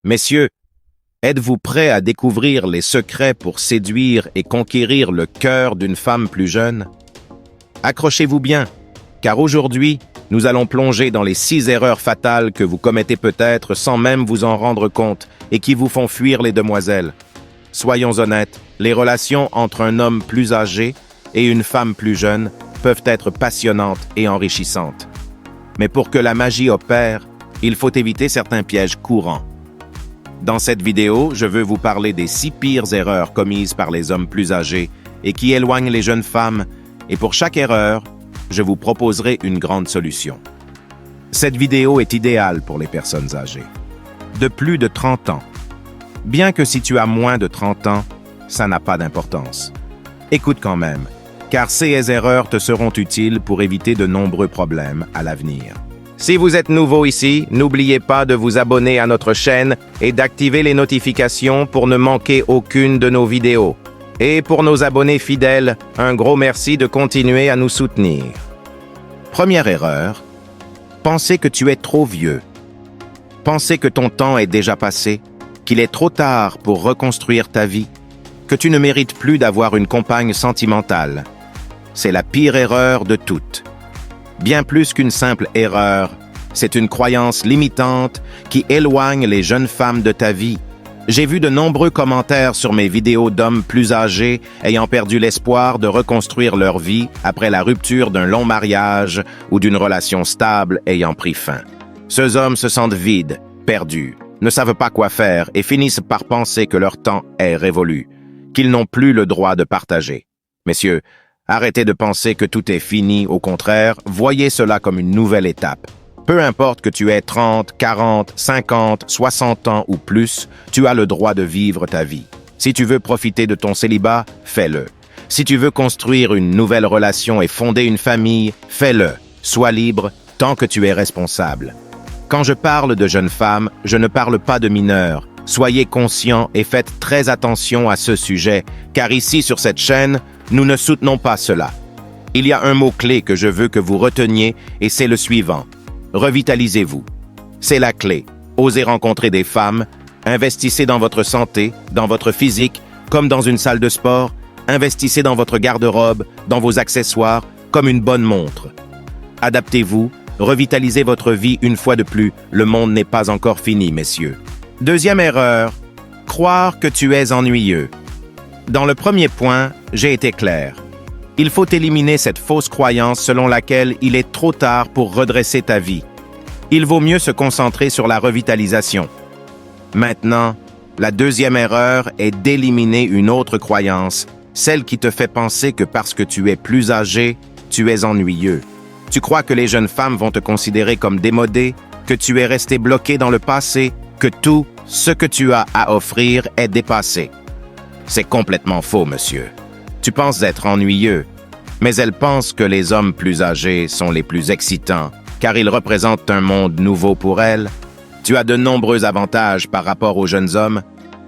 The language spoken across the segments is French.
Messieurs, êtes-vous prêts à découvrir les secrets pour séduire et conquérir le cœur d'une femme plus jeune? Accrochez-vous bien, car aujourd'hui, nous allons plonger dans les 6 erreurs fatales que vous commettez peut-être sans même vous en rendre compte et qui vous font fuir les demoiselles. Soyons honnêtes, les relations entre un homme plus âgé et une femme plus jeune peuvent être passionnantes et enrichissantes. Mais pour que la magie opère, il faut éviter certains pièges courants. Dans cette vidéo, je veux vous parler des 6 pires erreurs commises par les hommes plus âgés et qui éloignent les jeunes femmes, et pour chaque erreur, je vous proposerai une grande solution. Cette vidéo est idéale pour les personnes âgées, de plus de 30 ans. Bien que si tu as moins de 30 ans, ça n'a pas d'importance. Écoute quand même, car ces erreurs te seront utiles pour éviter de nombreux problèmes à l'avenir. Si vous êtes nouveau ici, n'oubliez pas de vous abonner à notre chaîne et d'activer les notifications pour ne manquer aucune de nos vidéos. Et pour nos abonnés fidèles, un gros merci de continuer à nous soutenir. Première erreur, penser que tu es trop vieux. Penser que ton temps est déjà passé, qu'il est trop tard pour reconstruire ta vie, que tu ne mérites plus d'avoir une compagne sentimentale. C'est la pire erreur de toutes. Bien plus qu'une simple erreur, c'est une croyance limitante qui éloigne les jeunes femmes de ta vie. J'ai vu de nombreux commentaires sur mes vidéos d'hommes plus âgés ayant perdu l'espoir de reconstruire leur vie après la rupture d'un long mariage ou d'une relation stable ayant pris fin. Ces hommes se sentent vides, perdus, ne savent pas quoi faire et finissent par penser que leur temps est révolu, qu'ils n'ont plus le droit de partager. Messieurs, arrêtez de penser que tout est fini, au contraire, voyez cela comme une nouvelle étape. Peu importe que tu aies 30, 40, 50, 60 ans ou plus, tu as le droit de vivre ta vie. Si tu veux profiter de ton célibat, fais-le. Si tu veux construire une nouvelle relation et fonder une famille, fais-le. Sois libre tant que tu es responsable. Quand je parle de jeunes femmes, je ne parle pas de mineurs. Soyez conscients et faites très attention à ce sujet, car ici sur cette chaîne, nous ne soutenons pas cela. Il y a un mot-clé que je veux que vous reteniez et c'est le suivant. Revitalisez-vous. C'est la clé. Osez rencontrer des femmes, investissez dans votre santé, dans votre physique, comme dans une salle de sport, investissez dans votre garde-robe, dans vos accessoires, comme une bonne montre. Adaptez-vous, revitalisez votre vie une fois de plus, le monde n'est pas encore fini, messieurs. Deuxième erreur, croire que tu es ennuyeux. Dans le premier point, j'ai été clair. Il faut éliminer cette fausse croyance selon laquelle il est trop tard pour redresser ta vie. Il vaut mieux se concentrer sur la revitalisation. Maintenant, la deuxième erreur est d'éliminer une autre croyance, celle qui te fait penser que parce que tu es plus âgé, tu es ennuyeux. Tu crois que les jeunes femmes vont te considérer comme démodé, que tu es resté bloqué dans le passé, que tout ce que tu as à offrir est dépassé. C'est complètement faux, monsieur. Tu penses être ennuyeux, mais elles pensent que les hommes plus âgés sont les plus excitants, car ils représentent un monde nouveau pour elles. Tu as de nombreux avantages par rapport aux jeunes hommes,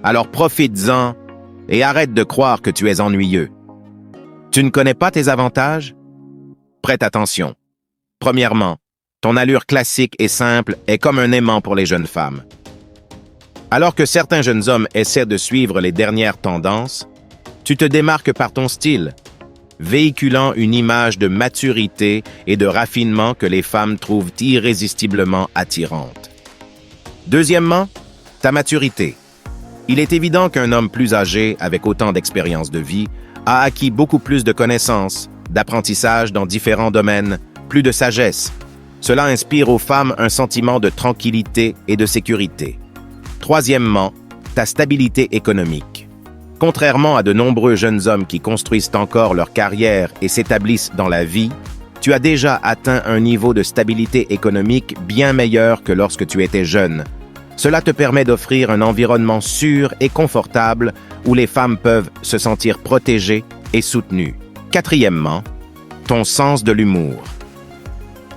alors profites-en et arrête de croire que tu es ennuyeux. Tu ne connais pas tes avantages? Prête attention. Premièrement, ton allure classique et simple est comme un aimant pour les jeunes femmes. Alors que certains jeunes hommes essaient de suivre les dernières tendances, tu te démarques par ton style, véhiculant une image de maturité et de raffinement que les femmes trouvent irrésistiblement attirante. Deuxièmement, ta maturité. Il est évident qu'un homme plus âgé, avec autant d'expérience de vie, a acquis beaucoup plus de connaissances, d'apprentissage dans différents domaines, plus de sagesse. Cela inspire aux femmes un sentiment de tranquillité et de sécurité. Troisièmement, ta stabilité économique. Contrairement à de nombreux jeunes hommes qui construisent encore leur carrière et s'établissent dans la vie, tu as déjà atteint un niveau de stabilité économique bien meilleur que lorsque tu étais jeune. Cela te permet d'offrir un environnement sûr et confortable où les femmes peuvent se sentir protégées et soutenues. Quatrièmement, ton sens de l'humour.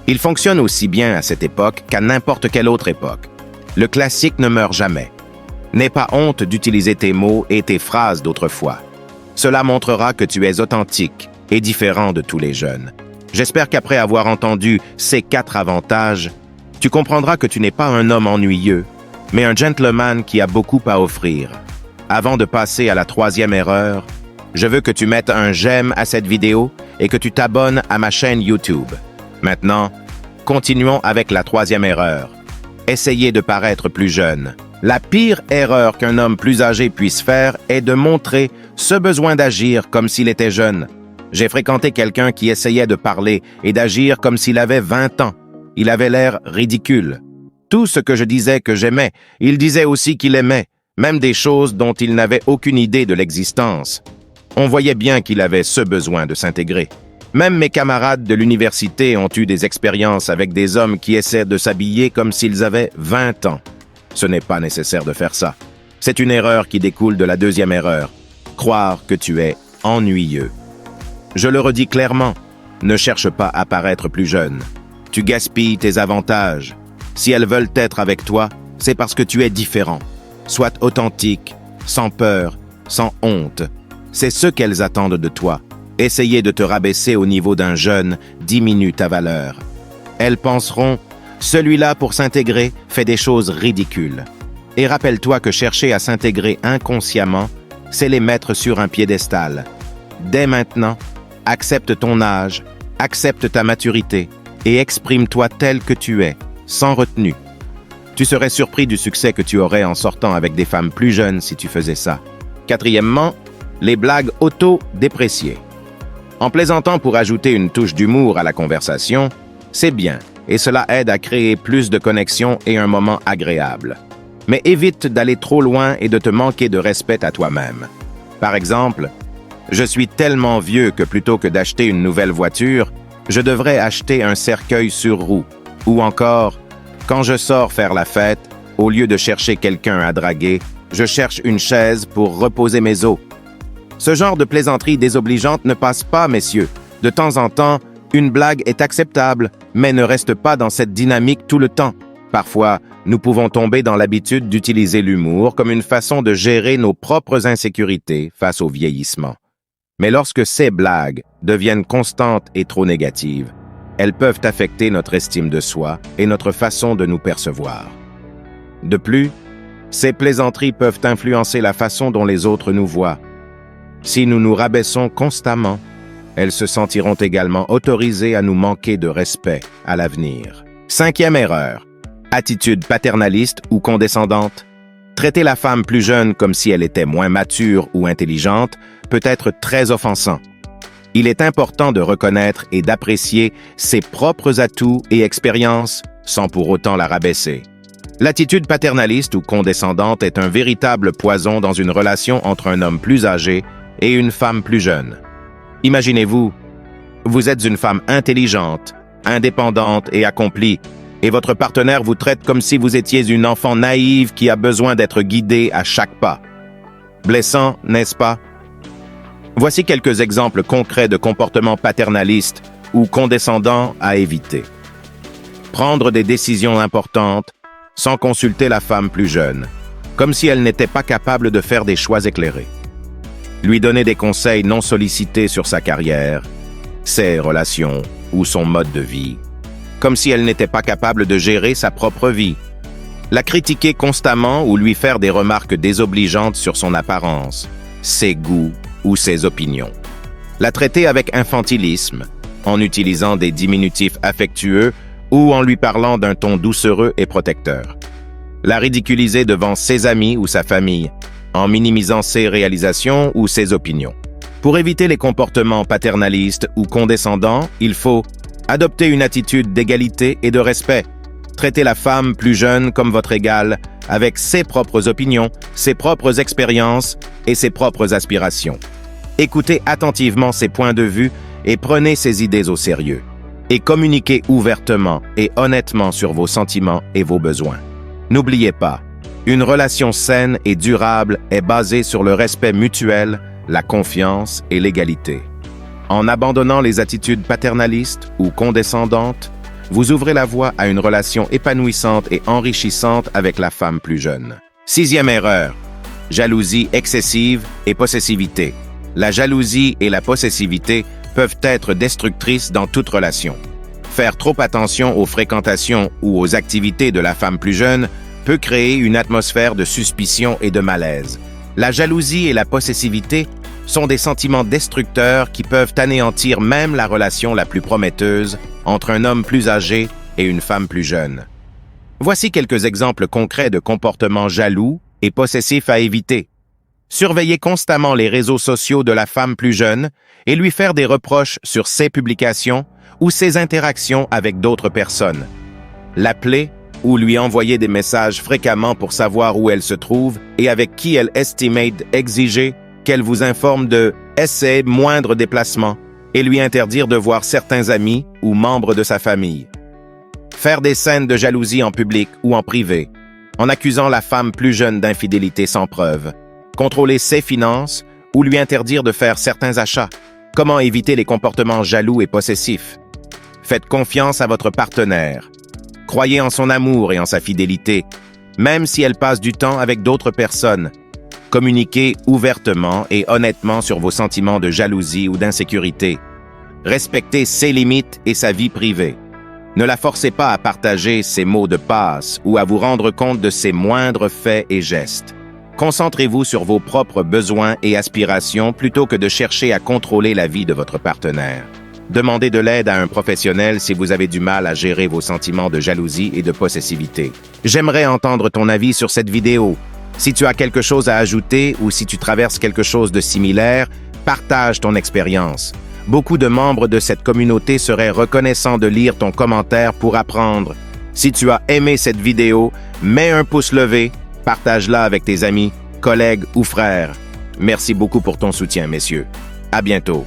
Il fonctionne aussi bien à cette époque qu'à n'importe quelle autre époque. Le classique ne meurt jamais. N'aie pas honte d'utiliser tes mots et tes phrases d'autrefois. Cela montrera que tu es authentique et différent de tous les jeunes. J'espère qu'après avoir entendu ces 4 avantages, tu comprendras que tu n'es pas un homme ennuyeux, mais un gentleman qui a beaucoup à offrir. Avant de passer à la troisième erreur, je veux que tu mettes un j'aime à cette vidéo et que tu t'abonnes à ma chaîne YouTube. Maintenant, continuons avec la troisième erreur. Essayez de paraître plus jeune. La pire erreur qu'un homme plus âgé puisse faire est de montrer ce besoin d'agir comme s'il était jeune. J'ai fréquenté quelqu'un qui essayait de parler et d'agir comme s'il avait 20 ans. Il avait l'air ridicule. Tout ce que je disais que j'aimais, il disait aussi qu'il aimait, même des choses dont il n'avait aucune idée de l'existence. On voyait bien qu'il avait ce besoin de s'intégrer. Même mes camarades de l'université ont eu des expériences avec des hommes qui essaient de s'habiller comme s'ils avaient 20 ans. Ce n'est pas nécessaire de faire ça. C'est une erreur qui découle de la deuxième erreur. Croire que tu es ennuyeux. Je le redis clairement, ne cherche pas à paraître plus jeune. Tu gaspilles tes avantages. Si elles veulent être avec toi, c'est parce que tu es différent. Sois authentique, sans peur, sans honte. C'est ce qu'elles attendent de toi. Essayer de te rabaisser au niveau d'un jeune diminue ta valeur. Elles penseront, celui-là pour s'intégrer fait des choses ridicules. Et rappelle-toi que chercher à s'intégrer inconsciemment, c'est les mettre sur un piédestal. Dès maintenant, accepte ton âge, accepte ta maturité et exprime-toi tel que tu es, sans retenue. Tu serais surpris du succès que tu aurais en sortant avec des femmes plus jeunes si tu faisais ça. Quatrièmement, les blagues auto-dépréciées. En plaisantant pour ajouter une touche d'humour à la conversation, c'est bien, et cela aide à créer plus de connexions et un moment agréable. Mais évite d'aller trop loin et de te manquer de respect à toi-même. Par exemple, je suis tellement vieux que plutôt que d'acheter une nouvelle voiture, je devrais acheter un cercueil sur roue. Ou encore, quand je sors faire la fête, au lieu de chercher quelqu'un à draguer, je cherche une chaise pour reposer mes os. Ce genre de plaisanterie désobligeante ne passe pas, messieurs. De temps en temps, une blague est acceptable, mais ne reste pas dans cette dynamique tout le temps. Parfois, nous pouvons tomber dans l'habitude d'utiliser l'humour comme une façon de gérer nos propres insécurités face au vieillissement. Mais lorsque ces blagues deviennent constantes et trop négatives, elles peuvent affecter notre estime de soi et notre façon de nous percevoir. De plus, ces plaisanteries peuvent influencer la façon dont les autres nous voient. Si nous nous rabaissons constamment, elles se sentiront également autorisées à nous manquer de respect à l'avenir. Cinquième erreur, attitude paternaliste ou condescendante. Traiter la femme plus jeune comme si elle était moins mature ou intelligente peut être très offensant. Il est important de reconnaître et d'apprécier ses propres atouts et expériences sans pour autant la rabaisser. L'attitude paternaliste ou condescendante est un véritable poison dans une relation entre un homme plus âgé et une femme plus jeune. Imaginez-vous, vous êtes une femme intelligente, indépendante et accomplie, et votre partenaire vous traite comme si vous étiez une enfant naïve qui a besoin d'être guidée à chaque pas. Blessant, n'est-ce pas? Voici quelques exemples concrets de comportements paternalistes ou condescendants à éviter. Prendre des décisions importantes sans consulter la femme plus jeune, comme si elle n'était pas capable de faire des choix éclairés. Lui donner des conseils non sollicités sur sa carrière, ses relations ou son mode de vie, comme si elle n'était pas capable de gérer sa propre vie. La critiquer constamment ou lui faire des remarques désobligeantes sur son apparence, ses goûts ou ses opinions. La traiter avec infantilisme, en utilisant des diminutifs affectueux ou en lui parlant d'un ton doucereux et protecteur. La ridiculiser devant ses amis ou sa famille, en minimisant ses réalisations ou ses opinions. Pour éviter les comportements paternalistes ou condescendants, il faut adopter une attitude d'égalité et de respect. Traiter la femme plus jeune comme votre égale, avec ses propres opinions, ses propres expériences et ses propres aspirations. Écoutez attentivement ses points de vue et prenez ses idées au sérieux. Et communiquez ouvertement et honnêtement sur vos sentiments et vos besoins. N'oubliez pas, une relation saine et durable est basée sur le respect mutuel, la confiance et l'égalité. En abandonnant les attitudes paternalistes ou condescendantes, vous ouvrez la voie à une relation épanouissante et enrichissante avec la femme plus jeune. Sixième erreur, jalousie excessive et possessivité. La jalousie et la possessivité peuvent être destructrices dans toute relation. Faire trop attention aux fréquentations ou aux activités de la femme plus jeune peut créer une atmosphère de suspicion et de malaise. La jalousie et la possessivité sont des sentiments destructeurs qui peuvent anéantir même la relation la plus prometteuse entre un homme plus âgé et une femme plus jeune. Voici quelques exemples concrets de comportements jaloux et possessifs à éviter. Surveillez constamment les réseaux sociaux de la femme plus jeune et lui faire des reproches sur ses publications ou ses interactions avec d'autres personnes. L'appeler ou lui envoyer des messages fréquemment pour savoir où elle se trouve et avec qui elle estime exiger qu'elle vous informe de ses moindres déplacements et lui interdire de voir certains amis ou membres de sa famille. Faire des scènes de jalousie en public ou en privé, en accusant la femme plus jeune d'infidélité sans preuve. Contrôler ses finances ou lui interdire de faire certains achats. Comment éviter les comportements jaloux et possessifs? Faites confiance à votre partenaire. Croyez en son amour et en sa fidélité, même si elle passe du temps avec d'autres personnes. Communiquez ouvertement et honnêtement sur vos sentiments de jalousie ou d'insécurité. Respectez ses limites et sa vie privée. Ne la forcez pas à partager ses mots de passe ou à vous rendre compte de ses moindres faits et gestes. Concentrez-vous sur vos propres besoins et aspirations plutôt que de chercher à contrôler la vie de votre partenaire. Demandez de l'aide à un professionnel si vous avez du mal à gérer vos sentiments de jalousie et de possessivité. J'aimerais entendre ton avis sur cette vidéo. Si tu as quelque chose à ajouter ou si tu traverses quelque chose de similaire, partage ton expérience. Beaucoup de membres de cette communauté seraient reconnaissants de lire ton commentaire pour apprendre. Si tu as aimé cette vidéo, mets un pouce levé, partage-la avec tes amis, collègues ou frères. Merci beaucoup pour ton soutien, messieurs. À bientôt.